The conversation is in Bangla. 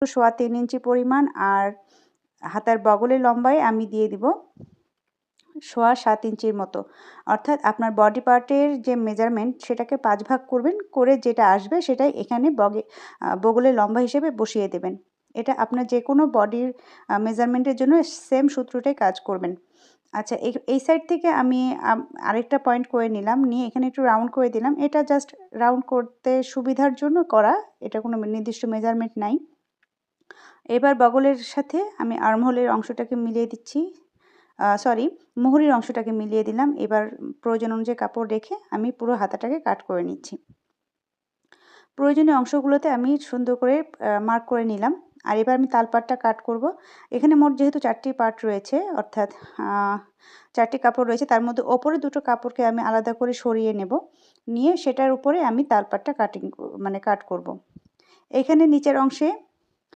3.25 ইঞ্চি পরিমাণ, আর হাতার বগলের লম্বায় আমি দিয়ে দিব 7.25 ইঞ্চির মতো। অর্থাৎ আপনার বডি পার্টের যে মেজারমেন্ট সেটাকে 5 ভাগ করবেন, করে যেটা আসবে সেটাই এখানে বগলের লম্বা হিসেবে বসিয়ে দেবেন। এটা আপনার যে কোনো বডির মেজারমেন্টের জন্য সেম সূত্রটাই কাজ করবেন। আচ্ছা, এই সাইড থেকে আমি আরেকটা পয়েন্ট করে নিলাম, নিয়ে এখানে একটু রাউন্ড করে দিলাম। এটা জাস্ট রাউন্ড করতে সুবিধার জন্য করা, এটা কোনো নির্দিষ্ট মেজারমেন্ট নাই। এবার বগলের সাথে আমি আর্মহোলের অংশটাকে মিলিয়ে দিচ্ছি, সরি, মুহুরির অংশটাকে মিলিয়ে দিলাম। এবার প্রয়োজন অনুযায়ী কাপড় রেখে আমি পুরো হাতাটাকে কাট করে নিচ্ছি। প্রয়োজনীয় অংশগুলোতে আমি সুন্দর করে মার্ক করে নিলাম। আর এবার আমি তালপাটটা কাট করব। এখানে মোট যেহেতু 4টি পার্ট রয়েছে, অর্থাৎ 4টি কাপড় রয়েছে, তার মধ্যে ওপরে দুটো কাপড়কে আমি আলাদা করে সরিয়ে নেব, নিয়ে সেটার উপরে আমি তালপাটটা কাট করব। এখানে নিচের অংশে